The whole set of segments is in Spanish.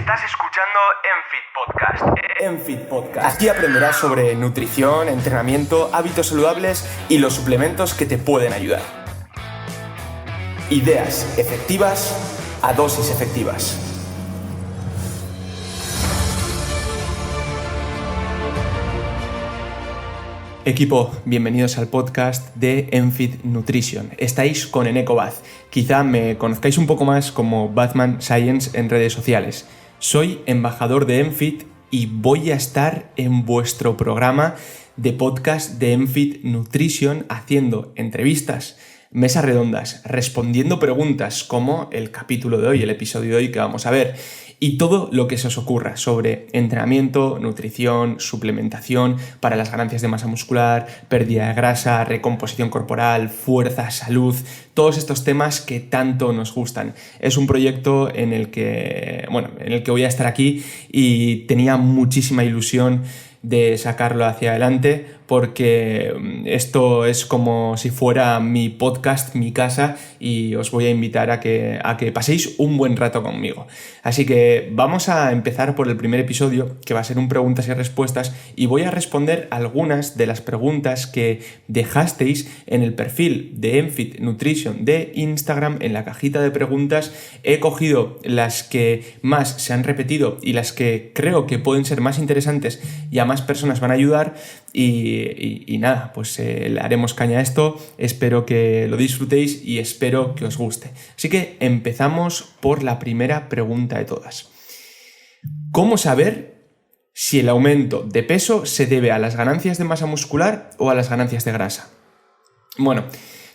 Estás escuchando Enfit Podcast. Aquí aprenderás sobre nutrición, entrenamiento, hábitos saludables y los suplementos que te pueden ayudar. Ideas efectivas a dosis efectivas. Equipo, bienvenidos al podcast de Enfit Nutrition. Estáis con Eneko Baz. Quizá me conozcáis un poco más como Batman Science en redes sociales. Soy embajador de Enfit y voy a estar en vuestro programa de podcast de Enfit Nutrition haciendo entrevistas, mesas redondas, respondiendo preguntas como el capítulo de hoy, el episodio de hoy que vamos a ver, y todo lo que se os ocurra sobre entrenamiento, nutrición, suplementación para las ganancias de masa muscular, pérdida de grasa, recomposición corporal, fuerza, salud, todos estos temas que tanto nos gustan. Es un proyecto en el que voy a estar aquí y tenía muchísima ilusión de sacarlo hacia adelante porque esto es como si fuera mi podcast, mi casa, y os voy a invitar a que paséis un buen rato conmigo. Así que vamos a empezar por el primer episodio, que va a ser un preguntas y respuestas, y voy a responder algunas de las preguntas que dejasteis en el perfil de Enfit Nutrition de Instagram. En la cajita de preguntas he cogido las que más se han repetido y las que creo que pueden ser más interesantes y a más personas van a ayudar, y nada, pues le haremos caña a esto. Espero que lo disfrutéis y espero que os guste. Así que empezamos por la primera pregunta de todas. ¿Cómo saber si el aumento de peso se debe a las ganancias de masa muscular o a las ganancias de grasa? Bueno,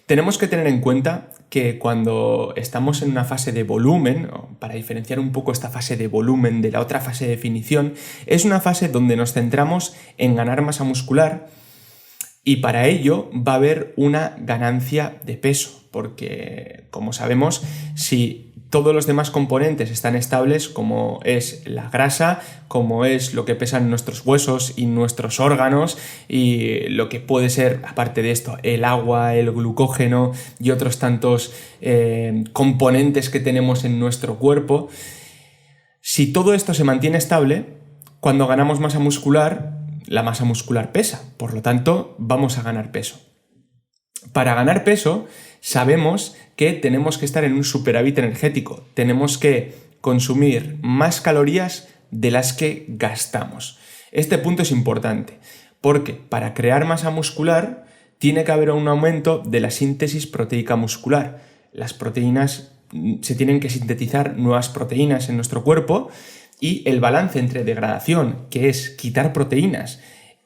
tenemos que tener en cuenta que cuando estamos en una fase de volumen, para diferenciar un poco esta fase de volumen de la otra fase de definición, es una fase donde nos centramos en ganar masa muscular, y para ello va a haber una ganancia de peso, porque, como sabemos, si todos los demás componentes están estables, como es la grasa, como es lo que pesan nuestros huesos y nuestros órganos, y lo que puede ser, aparte de esto, el agua, el glucógeno y otros tantos componentes que tenemos en nuestro cuerpo, si todo esto se mantiene estable, cuando ganamos masa muscular, la masa muscular pesa, por lo tanto vamos a ganar peso. Para ganar peso sabemos que tenemos que estar en un superávit energético, tenemos que consumir más calorías de las que gastamos. Este punto es importante porque para crear masa muscular tiene que haber un aumento de la síntesis proteica muscular. Las proteínas, se tienen que sintetizar nuevas proteínas en nuestro cuerpo, y el balance entre degradación, que es quitar proteínas,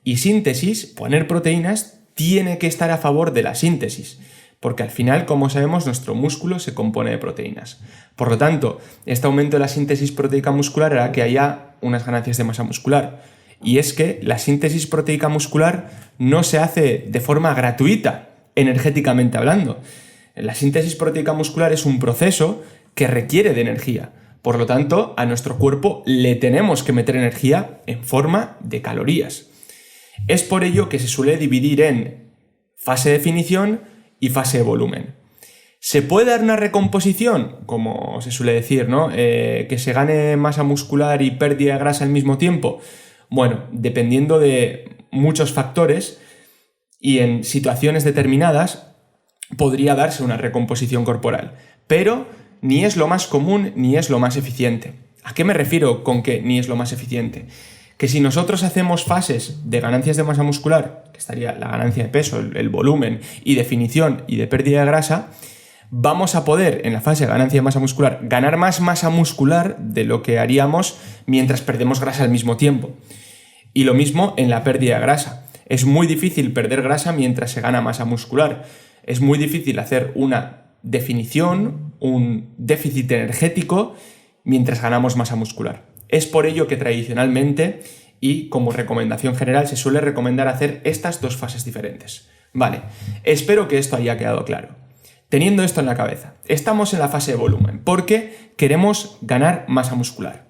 y síntesis, poner proteínas, tiene que estar a favor de la síntesis, porque al final, como sabemos, nuestro músculo se compone de proteínas. Por lo tanto, este aumento de la síntesis proteica muscular hará que haya unas ganancias de masa muscular. Y es que la síntesis proteica muscular no se hace de forma gratuita, energéticamente hablando. La síntesis proteica muscular es un proceso que requiere de energía. Por lo tanto, a nuestro cuerpo le tenemos que meter energía en forma de calorías. Es por ello que se suele dividir en fase de definición y fase de volumen. ¿Se puede dar una recomposición? Como se suele decir, ¿no? Que se gane masa muscular y pérdida de grasa al mismo tiempo. Bueno, dependiendo de muchos factores y en situaciones determinadas, podría darse una recomposición corporal. Pero ni es lo más común ni es lo más eficiente. ¿A qué me refiero con que ni es lo más eficiente? Que si nosotros hacemos fases de ganancias de masa muscular, que estaría la ganancia de peso, el volumen, y definición y de pérdida de grasa, vamos a poder, en la fase de ganancia de masa muscular, ganar más masa muscular de lo que haríamos mientras perdemos grasa al mismo tiempo. Y lo mismo en la pérdida de grasa. Es muy difícil perder grasa mientras se gana masa muscular. Es muy difícil hacer una definición, un déficit energético, mientras ganamos masa muscular. Es por ello que tradicionalmente y como recomendación general se suele recomendar hacer estas dos fases diferentes. Vale, espero que esto haya quedado claro. Teniendo esto en la cabeza, estamos en la fase de volumen porque queremos ganar masa muscular.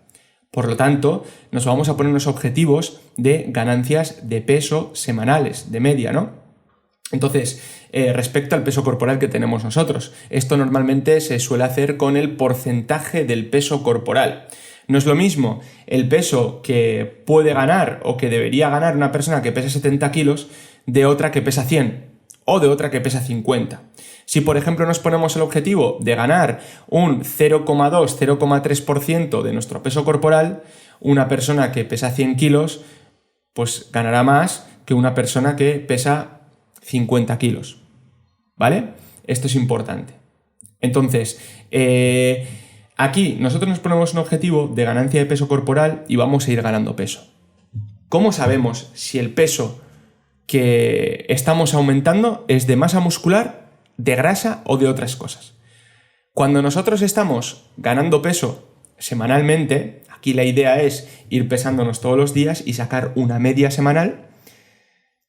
Por lo tanto, nos vamos a poner unos objetivos de ganancias de peso semanales, de media, ¿no? Entonces, respecto al peso corporal que tenemos nosotros, esto normalmente se suele hacer con el porcentaje del peso corporal. No es lo mismo el peso que puede ganar o que debería ganar una persona que pesa 70 kilos de otra que pesa 100 o de otra que pesa 50. Si, por ejemplo, nos ponemos el objetivo de ganar un 0,2-0,3% de nuestro peso corporal, una persona que pesa 100 kilos, pues ganará más que una persona que pesa 50 kilos. ¿Vale? Esto es importante. Entonces, aquí nosotros nos ponemos un objetivo de ganancia de peso corporal y vamos a ir ganando peso. ¿Cómo sabemos si el peso que estamos aumentando es de masa muscular, de grasa o de otras cosas? Cuando nosotros estamos ganando peso semanalmente, aquí la idea es ir pesándonos todos los días y sacar una media semanal.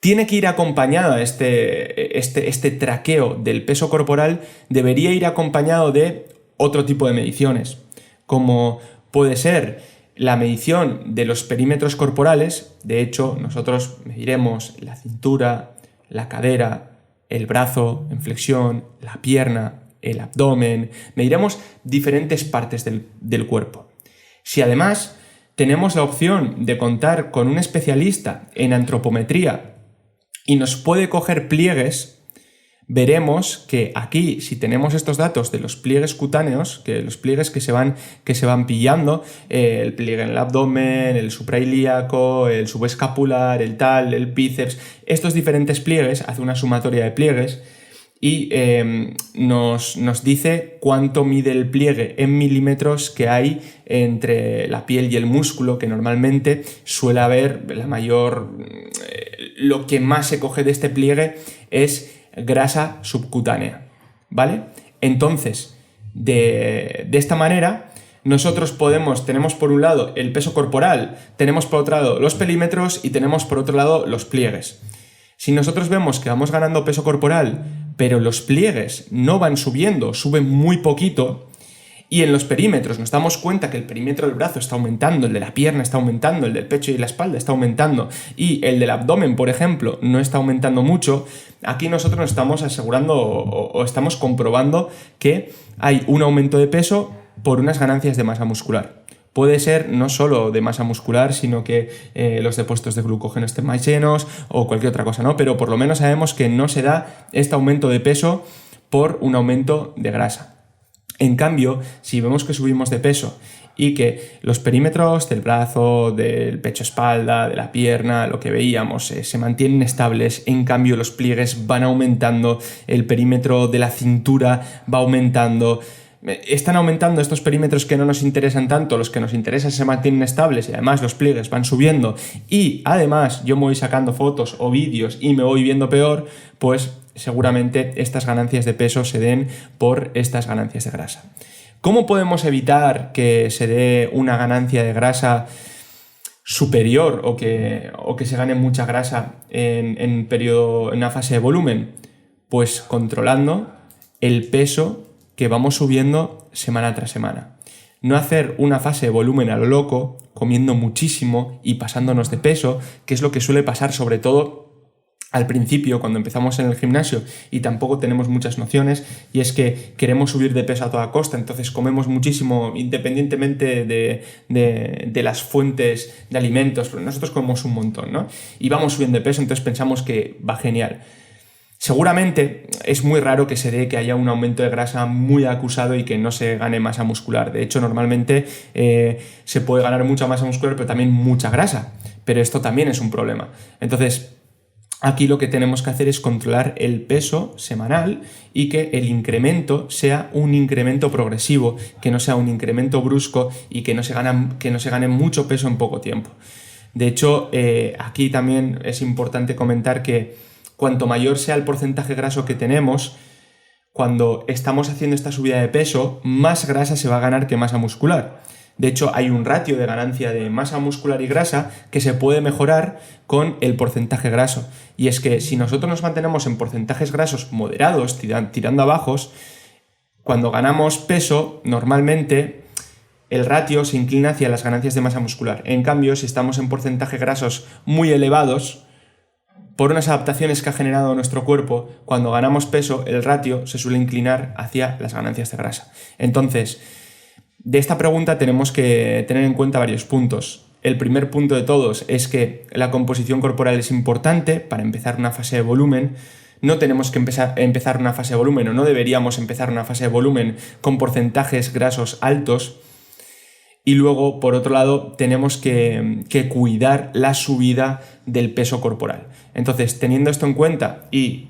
Tiene que ir acompañado este traqueo del peso corporal, debería ir acompañado de otro tipo de mediciones, como puede ser la medición de los perímetros corporales. De hecho, nosotros mediremos la cintura, la cadera, el brazo en flexión, la pierna, el abdomen, mediremos diferentes partes del cuerpo. Si además tenemos la opción de contar con un especialista en antropometría y nos puede coger pliegues, veremos que aquí, si tenemos estos datos de los pliegues cutáneos, que los pliegues que se van pillando, el pliegue en el abdomen, el suprailíaco, el subescapular, el bíceps, estos diferentes pliegues, hace una sumatoria de pliegues y nos dice cuánto mide el pliegue en milímetros que hay entre la piel y el músculo, que normalmente suele haber lo que más se coge de este pliegue es grasa subcutánea, ¿vale? Entonces, de esta manera, nosotros tenemos por un lado el peso corporal, tenemos por otro lado los perímetros y tenemos por otro lado los pliegues. Si nosotros vemos que vamos ganando peso corporal, pero los pliegues no van subiendo, suben muy poquito, y en los perímetros nos damos cuenta que el perímetro del brazo está aumentando, el de la pierna está aumentando, el del pecho y la espalda está aumentando y el del abdomen, por ejemplo, no está aumentando mucho, aquí nosotros nos estamos asegurando o estamos comprobando que hay un aumento de peso por unas ganancias de masa muscular. Puede ser no solo de masa muscular, sino que los depósitos de glucógeno estén más llenos o cualquier otra cosa, ¿no? Pero por lo menos sabemos que no se da este aumento de peso por un aumento de grasa. En cambio, si vemos que subimos de peso y que los perímetros del brazo, del pecho-espalda, de la pierna, lo que veíamos, se mantienen estables, en cambio los pliegues van aumentando, el perímetro de la cintura va aumentando, están aumentando estos perímetros que no nos interesan tanto, los que nos interesan se mantienen estables y además los pliegues van subiendo y además yo me voy sacando fotos o vídeos y me voy viendo peor, pues seguramente estas ganancias de peso se den por estas ganancias de grasa. ¿Cómo podemos evitar que se dé una ganancia de grasa superior o que se gane mucha grasa en una fase de volumen? Pues controlando el peso que vamos subiendo semana tras semana. No hacer una fase de volumen a lo loco, comiendo muchísimo y pasándonos de peso, que es lo que suele pasar sobre todo al principio, cuando empezamos en el gimnasio y tampoco tenemos muchas nociones, y es que queremos subir de peso a toda costa, entonces comemos muchísimo independientemente de las fuentes de alimentos, pero nosotros comemos un montón, ¿no? Y vamos subiendo de peso, entonces pensamos que va genial. Seguramente es muy raro que se dé que haya un aumento de grasa muy acusado y que no se gane masa muscular. De hecho, normalmente se puede ganar mucha masa muscular, pero también mucha grasa. Pero esto también es un problema. Entonces, aquí lo que tenemos que hacer es controlar el peso semanal y que el incremento sea un incremento progresivo, que no sea un incremento brusco y que no se gane mucho peso en poco tiempo. De hecho, aquí también es importante comentar que cuanto mayor sea el porcentaje graso que tenemos, cuando estamos haciendo esta subida de peso, más grasa se va a ganar que masa muscular. De hecho, hay un ratio de ganancia de masa muscular y grasa que se puede mejorar con el porcentaje graso. Y es que si nosotros nos mantenemos en porcentajes grasos moderados, tirando a bajos, cuando ganamos peso, normalmente el ratio se inclina hacia las ganancias de masa muscular. En cambio, si estamos en porcentajes grasos muy elevados, por unas adaptaciones que ha generado nuestro cuerpo, cuando ganamos peso, el ratio se suele inclinar hacia las ganancias de grasa. Entonces, De esta pregunta tenemos que tener en cuenta varios puntos. El primer punto de todos es que la composición corporal es importante para empezar una fase de volumen. No tenemos que empezar una fase de volumen, o no deberíamos empezar una fase de volumen con porcentajes grasos altos. Y luego, por otro lado, tenemos que cuidar la subida del peso corporal. Entonces, teniendo esto en cuenta y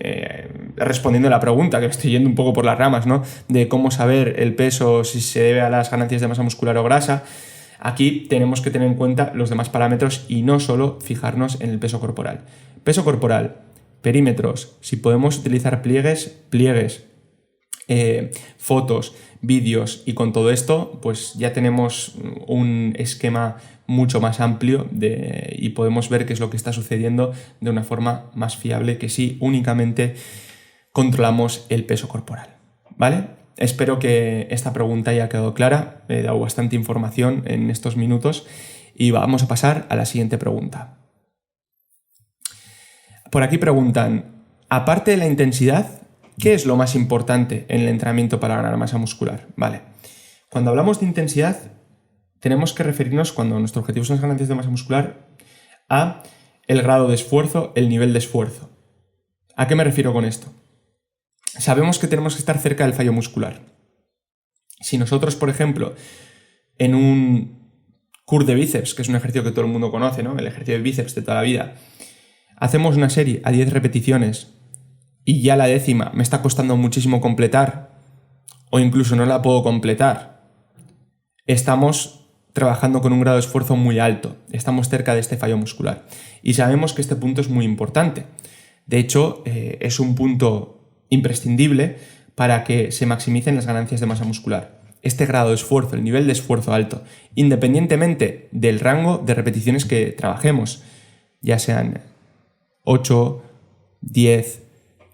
respondiendo a la pregunta, que me estoy yendo un poco por las ramas, ¿no?, de cómo saber el peso, si se debe a las ganancias de masa muscular o grasa, aquí tenemos que tener en cuenta los demás parámetros y no solo fijarnos en el peso corporal. Peso corporal, perímetros, si podemos utilizar pliegues, fotos, vídeos, y con todo esto pues ya tenemos un esquema mucho más amplio y podemos ver qué es lo que está sucediendo de una forma más fiable que si únicamente controlamos el peso corporal, ¿vale? Espero que esta pregunta haya quedado clara. He dado bastante información en estos minutos y vamos a pasar a la siguiente pregunta. Por aquí preguntan, aparte de la intensidad, ¿qué es lo más importante en el entrenamiento para ganar masa muscular? Vale. Cuando hablamos de intensidad, tenemos que referirnos, cuando nuestro objetivo son las ganancias de masa muscular, a el grado de esfuerzo, el nivel de esfuerzo. ¿A qué me refiero con esto? Sabemos que tenemos que estar cerca del fallo muscular. Si nosotros, por ejemplo, en un curl de bíceps, que es un ejercicio que todo el mundo conoce, ¿no?, el ejercicio de bíceps de toda la vida, hacemos una serie a 10 repeticiones y ya la 10ª me está costando muchísimo completar, o incluso no la puedo completar, estamos trabajando con un grado de esfuerzo muy alto, estamos cerca de este fallo muscular. Y sabemos que este punto es muy importante. De hecho, es un punto imprescindible para que se maximicen las ganancias de masa muscular. Este grado de esfuerzo, el nivel de esfuerzo alto, independientemente del rango de repeticiones que trabajemos, ya sean 8, 10,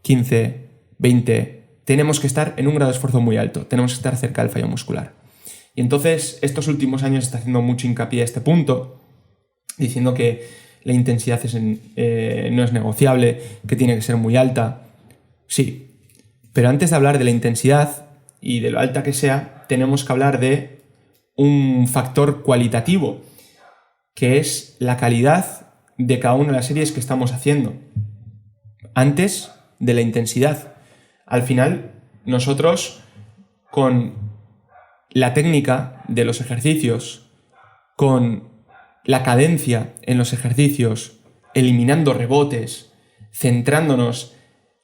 15, 20, tenemos que estar en un grado de esfuerzo muy alto, tenemos que estar cerca del fallo muscular. Y entonces, estos últimos años se está haciendo mucho hincapié a este punto, diciendo que la intensidad no es negociable, que tiene que ser muy alta. Sí, pero antes de hablar de la intensidad y de lo alta que sea, tenemos que hablar de un factor cualitativo, que es la calidad de cada una de las series que estamos haciendo, antes de la intensidad. Al final, nosotros, con la técnica de los ejercicios, con la cadencia en los ejercicios, eliminando rebotes, centrándonos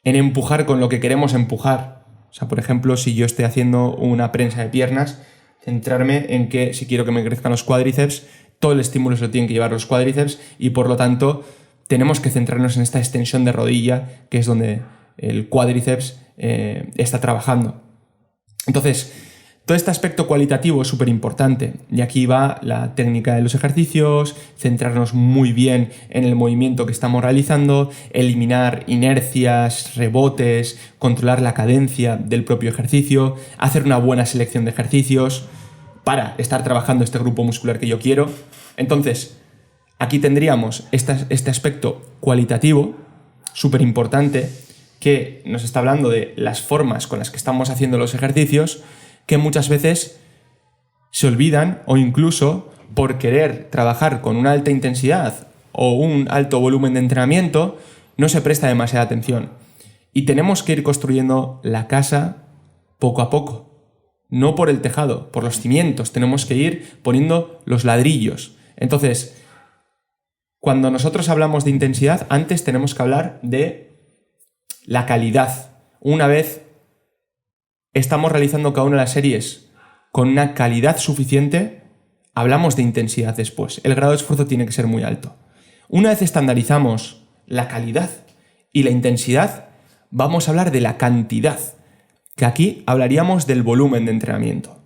en empujar con lo que queremos empujar. O sea, por ejemplo, si yo estoy haciendo una prensa de piernas, centrarme en que si quiero que me crezcan los cuádriceps, todo el estímulo se lo tienen que llevar los cuádriceps y por lo tanto tenemos que centrarnos en esta extensión de rodilla, que es donde el cuádriceps está trabajando. Entonces, todo este aspecto cualitativo es súper importante y aquí va la técnica de los ejercicios, centrarnos muy bien en el movimiento que estamos realizando, eliminar inercias, rebotes, controlar la cadencia del propio ejercicio, hacer una buena selección de ejercicios para estar trabajando este grupo muscular que yo quiero. Entonces, aquí tendríamos este aspecto cualitativo súper importante que nos está hablando de las formas con las que estamos haciendo los ejercicios, que muchas veces se olvidan, o incluso por querer trabajar con una alta intensidad o un alto volumen de entrenamiento no se presta demasiada atención. Y tenemos que ir construyendo la casa poco a poco, no por el tejado, por los cimientos. Tenemos que ir poniendo los ladrillos. Entonces, cuando nosotros hablamos de intensidad, antes tenemos que hablar de la calidad. Una vez estamos realizando cada una de las series con una calidad suficiente, hablamos de intensidad después. El grado de esfuerzo tiene que ser muy alto. Una vez estandarizamos la calidad y la intensidad, vamos a hablar de la cantidad, que aquí hablaríamos del volumen de entrenamiento.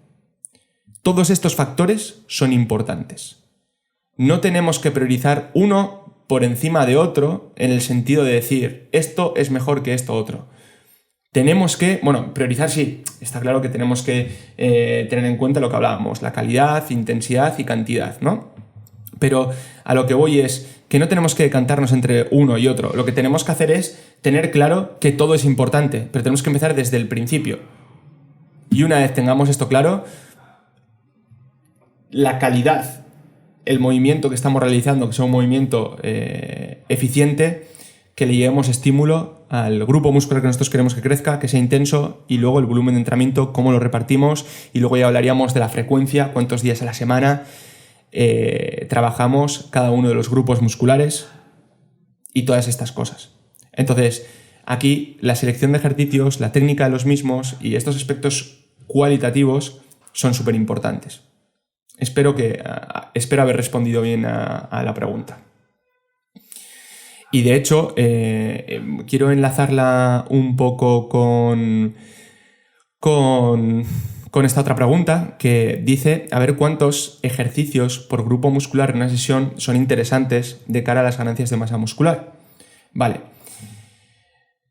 Todos estos factores son importantes. No tenemos que priorizar uno por encima de otro en el sentido de decir esto es mejor que esto otro. Tenemos que, priorizar sí, está claro que tenemos que tener en cuenta lo que hablábamos, la calidad, intensidad y cantidad, ¿no? Pero a lo que voy es que no tenemos que decantarnos entre uno y otro. Lo que tenemos que hacer es tener claro que todo es importante, pero tenemos que empezar desde el principio. Y una vez tengamos esto claro, la calidad, el movimiento que estamos realizando, que sea un movimiento eficiente, que le llevemos estímulo al grupo muscular que nosotros queremos que crezca, que sea intenso, y luego el volumen de entrenamiento, cómo lo repartimos, y luego ya hablaríamos de la frecuencia, cuántos días a la semana trabajamos cada uno de los grupos musculares y todas estas cosas. Entonces, aquí la selección de ejercicios, la técnica de los mismos y estos aspectos cualitativos son súper importantes. Espero haber respondido bien a la pregunta. Y de hecho, quiero enlazarla un poco con esta otra pregunta que dice, a ver cuántos ejercicios por grupo muscular en una sesión son interesantes de cara a las ganancias de masa muscular. Vale.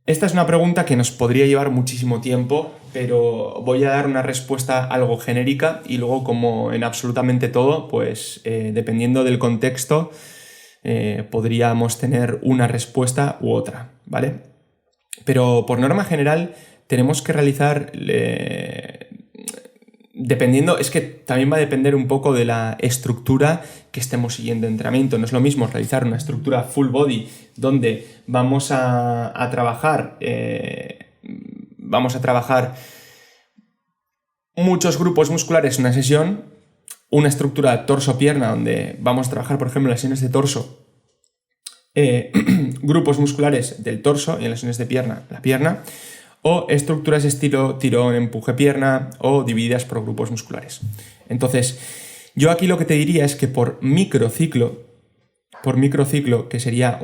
Esta es una pregunta que nos podría llevar muchísimo tiempo, pero voy a dar una respuesta algo genérica y luego, como en absolutamente todo, pues dependiendo del contexto, podríamos tener una respuesta u otra, ¿vale? Pero por norma general tenemos que realizar, dependiendo, es que también va a depender un poco de la estructura que estemos siguiendo de entrenamiento. No es lo mismo realizar una estructura full body donde vamos a trabajar muchos grupos musculares en una sesión, una estructura torso-pierna donde vamos a trabajar, por ejemplo, en las sesiones de torso, grupos musculares del torso, y en las sesiones de pierna, la pierna, o estructuras estilo tirón, empuje, pierna, o divididas por grupos musculares. Entonces, yo aquí lo que te diría es que por microciclo, que sería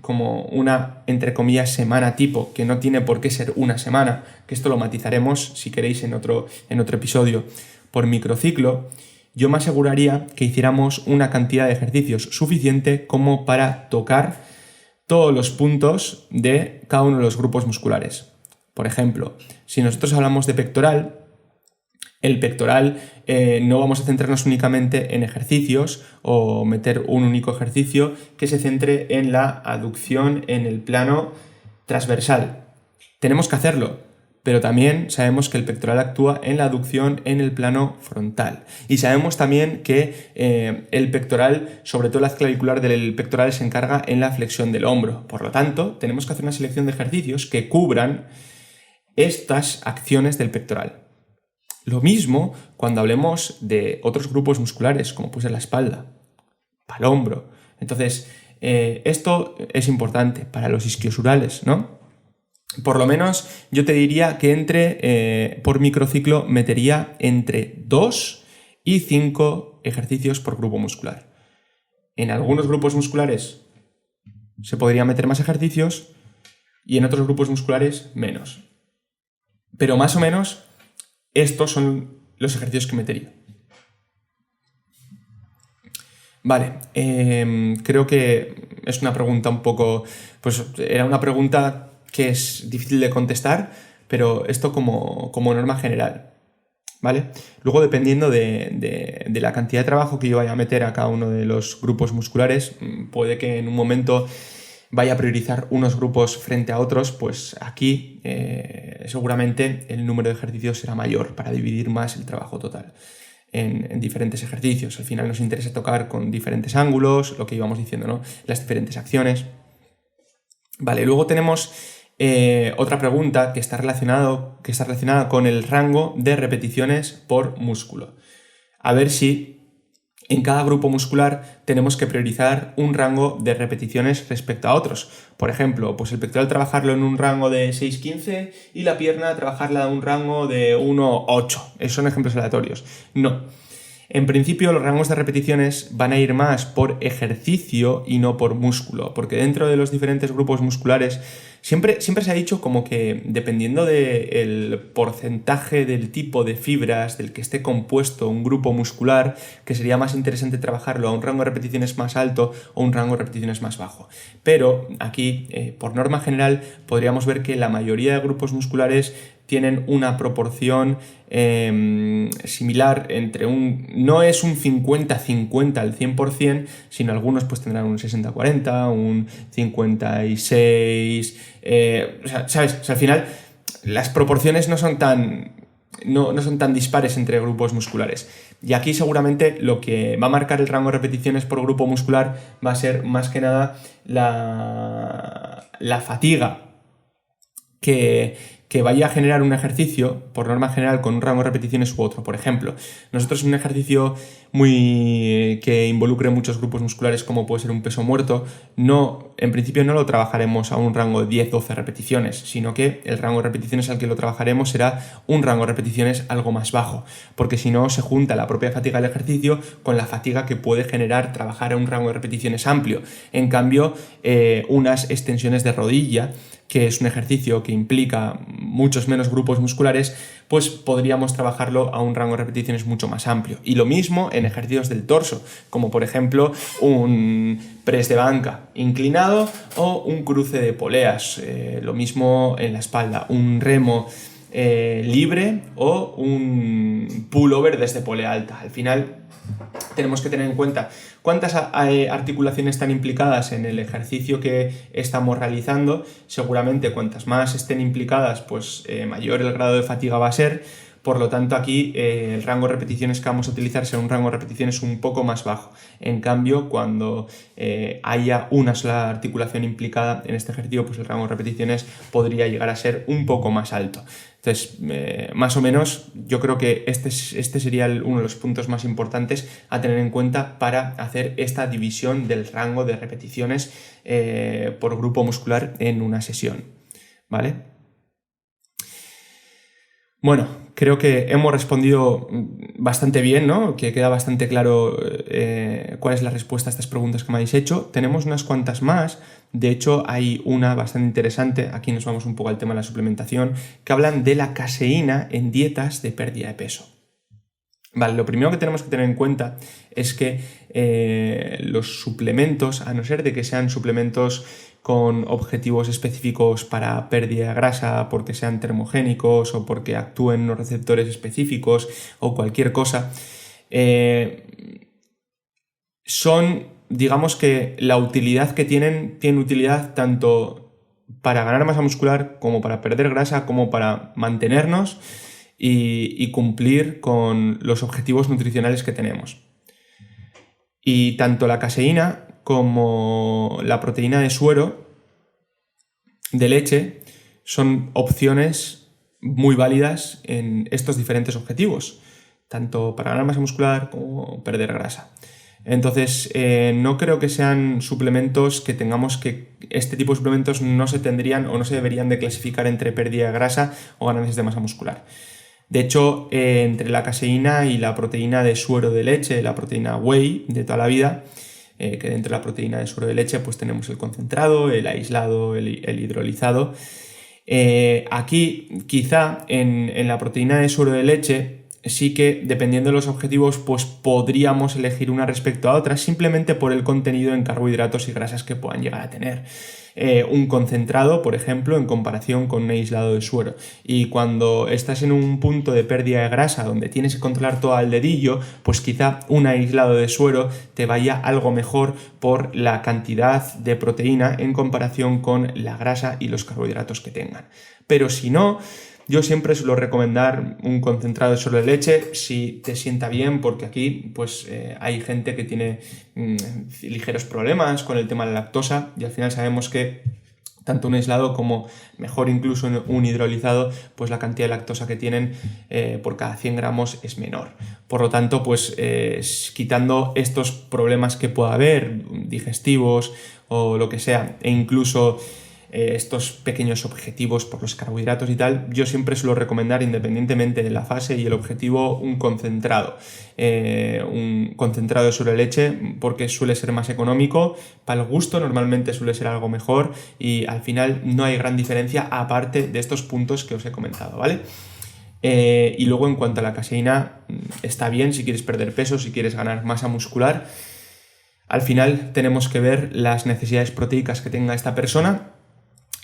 como una, entre comillas, semana tipo, que no tiene por qué ser una semana, que esto lo matizaremos si queréis en otro episodio, por microciclo, yo me aseguraría que hiciéramos una cantidad de ejercicios suficiente como para tocar todos los puntos de cada uno de los grupos musculares. Por ejemplo, si nosotros hablamos de pectoral, el pectoral no vamos a centrarnos únicamente en ejercicios o meter un único ejercicio que se centre en la aducción en el plano transversal. Tenemos que hacerlo, pero también sabemos que el pectoral actúa en la aducción en el plano frontal. Y sabemos también que el pectoral, sobre todo la clavicular del pectoral, se encarga en la flexión del hombro. Por lo tanto, tenemos que hacer una selección de ejercicios que cubran estas acciones del pectoral. Lo mismo cuando hablemos de otros grupos musculares, como puede ser la espalda, para el hombro. Entonces, esto es importante para los isquiosurales, ¿no? Por lo menos yo te diría que por microciclo metería entre 2 y 5 ejercicios por grupo muscular. En algunos grupos musculares se podría meter más ejercicios y en otros grupos musculares menos. Pero más o menos estos son los ejercicios que metería. Vale, creo que es una pregunta un poco... Pues era una pregunta que es difícil de contestar, pero esto como norma general, ¿vale? Luego, dependiendo de la cantidad de trabajo que yo vaya a meter a cada uno de los grupos musculares, puede que en un momento vaya a priorizar unos grupos frente a otros, pues aquí seguramente el número de ejercicios será mayor para dividir más el trabajo total en diferentes ejercicios. Al final nos interesa tocar con diferentes ángulos, lo que íbamos diciendo, ¿no? Las diferentes acciones. Vale, luego tenemos otra pregunta que está relacionada con el rango de repeticiones por músculo. A ver si en cada grupo muscular tenemos que priorizar un rango de repeticiones respecto a otros. Por ejemplo, pues el pectoral trabajarlo en un rango de 6-15 y la pierna trabajarla en un rango de 1-8. Esos son ejemplos aleatorios. No. En principio, los rangos de repeticiones van a ir más por ejercicio y no por músculo, porque dentro de los diferentes grupos musculares siempre se ha dicho como que dependiendo del porcentaje del tipo de fibras del que esté compuesto un grupo muscular, que sería más interesante trabajarlo a un rango de repeticiones más alto o un rango de repeticiones más bajo. Pero aquí, por norma general, podríamos ver que la mayoría de grupos musculares tienen una proporción similar entre no es un 50-50 al 100%, sino algunos pues tendrán un 60-40, un 56, ¿sabes? O sea, al final las proporciones no son tan no son tan dispares entre grupos musculares. Y aquí seguramente lo que va a marcar el rango de repeticiones por grupo muscular va a ser más que nada la fatiga que vaya a generar un ejercicio, por norma general, con un rango de repeticiones u otro. Por ejemplo, nosotros en un ejercicio que involucre muchos grupos musculares, como puede ser un peso muerto, en principio no lo trabajaremos a un rango de 10-12 repeticiones, sino que el rango de repeticiones al que lo trabajaremos será un rango de repeticiones algo más bajo, porque si no se junta la propia fatiga del ejercicio con la fatiga que puede generar trabajar a un rango de repeticiones amplio. En cambio, unas extensiones de rodilla, que es un ejercicio que implica muchos menos grupos musculares, pues podríamos trabajarlo a un rango de repeticiones mucho más amplio. Y lo mismo en ejercicios del torso, como por ejemplo un press de banca inclinado o un cruce de poleas. Lo mismo en la espalda, un remo libre o un pullover desde polea alta. Al final tenemos que tener en cuenta cuántas articulaciones están implicadas en el ejercicio que estamos realizando. Seguramente cuantas más estén implicadas, pues mayor el grado de fatiga va a ser. Por lo tanto, aquí el rango de repeticiones que vamos a utilizar será un rango de repeticiones un poco más bajo. En cambio, cuando haya una sola articulación implicada en este ejercicio, pues el rango de repeticiones podría llegar a ser un poco más alto. Entonces, más o menos, yo creo que este sería uno de los puntos más importantes a tener en cuenta para hacer esta división del rango de repeticiones por grupo muscular en una sesión, ¿vale? Bueno, creo que hemos respondido bastante bien, ¿no? Que queda bastante claro cuál es la respuesta a estas preguntas que me habéis hecho. Tenemos unas cuantas más. De hecho, hay una bastante interesante, aquí nos vamos un poco al tema de la suplementación, que hablan de la caseína en dietas de pérdida de peso. Vale, lo primero que tenemos que tener en cuenta es que los suplementos, a no ser de que sean suplementos con objetivos específicos para pérdida de grasa, porque sean termogénicos o porque actúen unos receptores específicos o cualquier cosa, digamos que la utilidad que tiene utilidad tanto para ganar masa muscular como para perder grasa, como para mantenernos y cumplir con los objetivos nutricionales que tenemos. Y tanto la caseína como la proteína de suero de leche son opciones muy válidas en estos diferentes objetivos, tanto para ganar masa muscular como perder grasa. Entonces, no creo que sean suplementos que tengamos que... Este tipo de suplementos no se tendrían o no se deberían de clasificar entre pérdida de grasa o ganancias de masa muscular. De hecho, entre la caseína y la proteína de suero de leche, la proteína whey de toda la vida, que dentro de la proteína de suero de leche pues tenemos el concentrado, el aislado, el hidrolizado. Aquí quizá en la proteína de suero de leche sí que, dependiendo de los objetivos, pues podríamos elegir una respecto a otra simplemente por el contenido en carbohidratos y grasas que puedan llegar a tener. Un concentrado, por ejemplo, en comparación con un aislado de suero. Y cuando estás en un punto de pérdida de grasa donde tienes que controlar todo al dedillo, pues quizá un aislado de suero te vaya algo mejor por la cantidad de proteína en comparación con la grasa y los carbohidratos que tengan. Pero si no, yo siempre suelo recomendar un concentrado de suero de leche si te sienta bien, porque aquí pues hay gente que tiene ligeros problemas con el tema de la lactosa y al final sabemos que tanto un aislado como mejor incluso un hidrolizado, pues la cantidad de lactosa que tienen por cada 100 gramos es menor. Por lo tanto, pues quitando estos problemas que pueda haber, digestivos o lo que sea, e incluso estos pequeños objetivos por los carbohidratos y tal, yo siempre suelo recomendar, independientemente de la fase y el objetivo, un concentrado de suero de leche, porque suele ser más económico, para el gusto normalmente suele ser algo mejor y al final no hay gran diferencia aparte de estos puntos que os he comentado, ¿vale? Y luego en cuanto a la caseína, está bien si quieres perder peso, si quieres ganar masa muscular. Al final tenemos que ver las necesidades proteicas que tenga esta persona.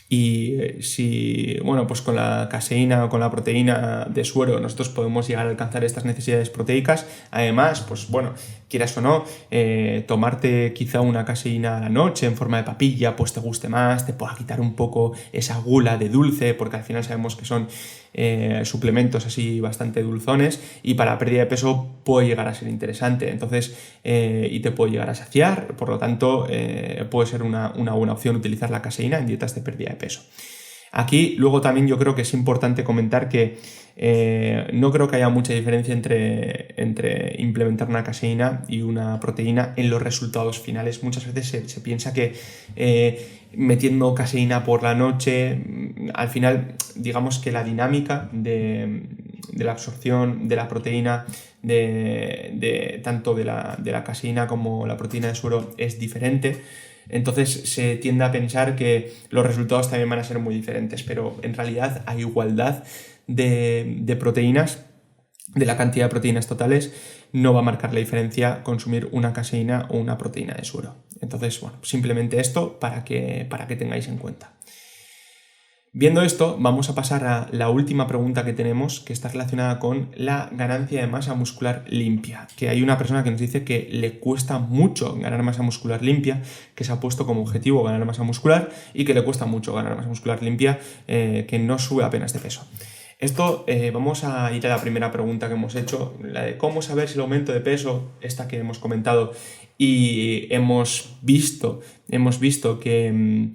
Y si, bueno, pues con la caseína o con la proteína de suero nosotros podemos llegar a alcanzar estas necesidades proteicas. Además, pues bueno, quieras o no, tomarte quizá una caseína a la noche en forma de papilla, pues te guste más, te pueda quitar un poco esa gula de dulce, porque al final sabemos que son suplementos así bastante dulzones, y para la pérdida de peso puede llegar a ser interesante. Entonces, y te puede llegar a saciar, por lo tanto, puede ser una buena opción utilizar la caseína en dietas de pérdida de peso. Aquí luego también yo creo que es importante comentar que no creo que haya mucha diferencia entre implementar una caseína y una proteína en los resultados finales. Muchas veces se piensa que metiendo caseína por la noche, al final, digamos que la dinámica de la absorción de la proteína, tanto de la caseína como la proteína de suero, es diferente. Entonces se tiende a pensar que los resultados también van a ser muy diferentes, pero en realidad a igualdad de proteínas, de la cantidad de proteínas totales, no va a marcar la diferencia consumir una caseína o una proteína de suero. Entonces, bueno, simplemente esto para que tengáis en cuenta. Viendo esto, vamos a pasar a la última pregunta que tenemos, que está relacionada con la ganancia de masa muscular limpia. Que hay una persona que nos dice que le cuesta mucho ganar masa muscular limpia, que se ha puesto como objetivo ganar masa muscular y que le cuesta mucho ganar masa muscular limpia, que no sube apenas de peso. Esto, vamos a ir a la primera pregunta que hemos hecho, la de cómo saber si el aumento de peso, esta que hemos comentado, y hemos visto que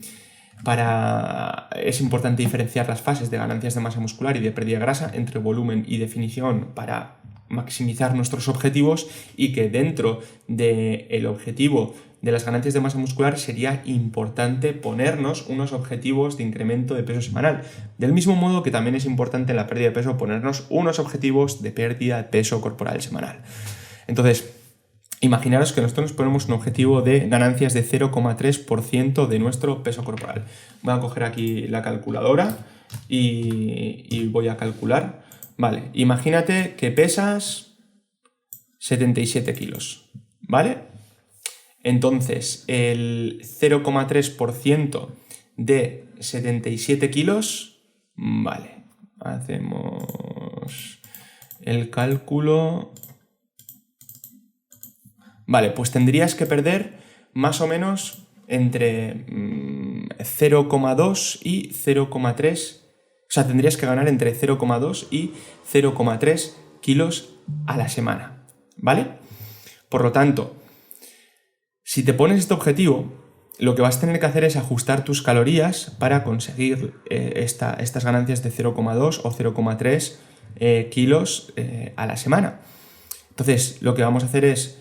es importante diferenciar las fases de ganancias de masa muscular y de pérdida de grasa entre volumen y definición para maximizar nuestros objetivos, y que dentro del objetivo de las ganancias de masa muscular sería importante ponernos unos objetivos de incremento de peso semanal. Del mismo modo que también es importante en la pérdida de peso ponernos unos objetivos de pérdida de peso corporal semanal. Entonces, imaginaros que nosotros nos ponemos un objetivo de ganancias de 0,3% de nuestro peso corporal. Voy a coger aquí la calculadora y voy a calcular. Vale, imagínate que pesas 77 kilos, ¿vale? Entonces, el 0,3% de 77 kilos, vale, hacemos el cálculo. Vale, pues tendrías que perder más o menos entre 0,2 y 0,3, o sea, tendrías que ganar entre 0,2 y 0,3 kilos a la semana, ¿vale? Por lo tanto, si te pones este objetivo, lo que vas a tener que hacer es ajustar tus calorías para conseguir estas ganancias de 0,2 o 0,3 kilos a la semana. Entonces, lo que vamos a hacer es,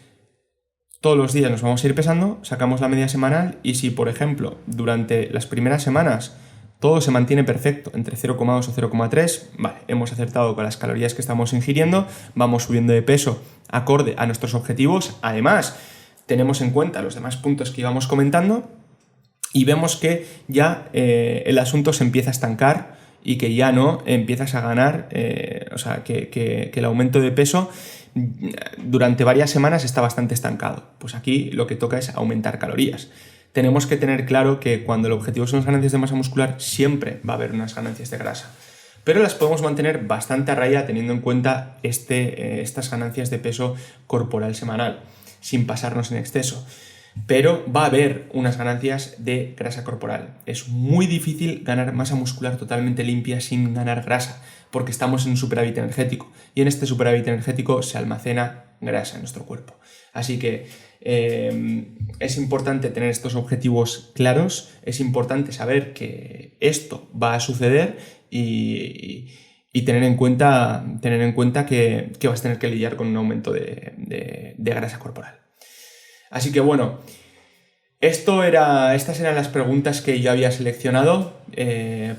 todos los días nos vamos a ir pesando, sacamos la media semanal, y si, por ejemplo, durante las primeras semanas todo se mantiene perfecto, entre 0,2 o 0,3, vale, hemos acertado con las calorías que estamos ingiriendo, vamos subiendo de peso acorde a nuestros objetivos. Además, tenemos en cuenta los demás puntos que íbamos comentando y vemos que ya el asunto se empieza a estancar y que ya no empiezas a ganar, o sea, que el aumento de peso durante varias semanas está bastante estancado. Pues aquí lo que toca es aumentar calorías. Tenemos que tener claro que cuando el objetivo son las ganancias de masa muscular, siempre va a haber unas ganancias de grasa, pero las podemos mantener bastante a raya teniendo en cuenta estas ganancias de peso corporal semanal, sin pasarnos en exceso. Pero va a haber unas ganancias de grasa corporal. Es muy difícil ganar masa muscular totalmente limpia sin ganar grasa, porque estamos en un superávit energético, y en este superávit energético se almacena grasa en nuestro cuerpo. Así que es importante tener estos objetivos claros, es importante saber que esto va a suceder y tener en cuenta que vas a tener que lidiar con un aumento de grasa corporal. Así que bueno, estas eran las preguntas que yo había seleccionado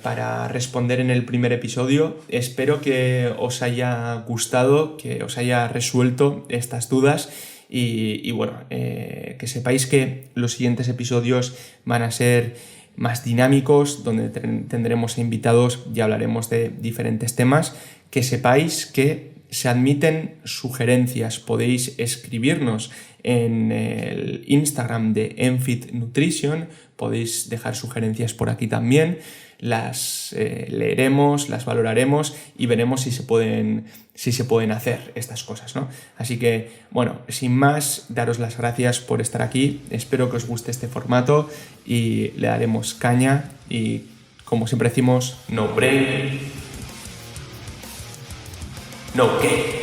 para responder en el primer episodio. Espero que os haya gustado, que os haya resuelto estas dudas y bueno, que sepáis que los siguientes episodios van a ser más dinámicos, donde tendremos invitados y hablaremos de diferentes temas. Que sepáis que se admiten sugerencias, podéis escribirnos en el Instagram de Enfit Nutrition, podéis dejar sugerencias por aquí también, las leeremos, las valoraremos y veremos si se pueden hacer estas cosas, ¿no? Así que, bueno, sin más, daros las gracias por estar aquí, espero que os guste este formato y le daremos caña y, como siempre decimos, no break. no cake.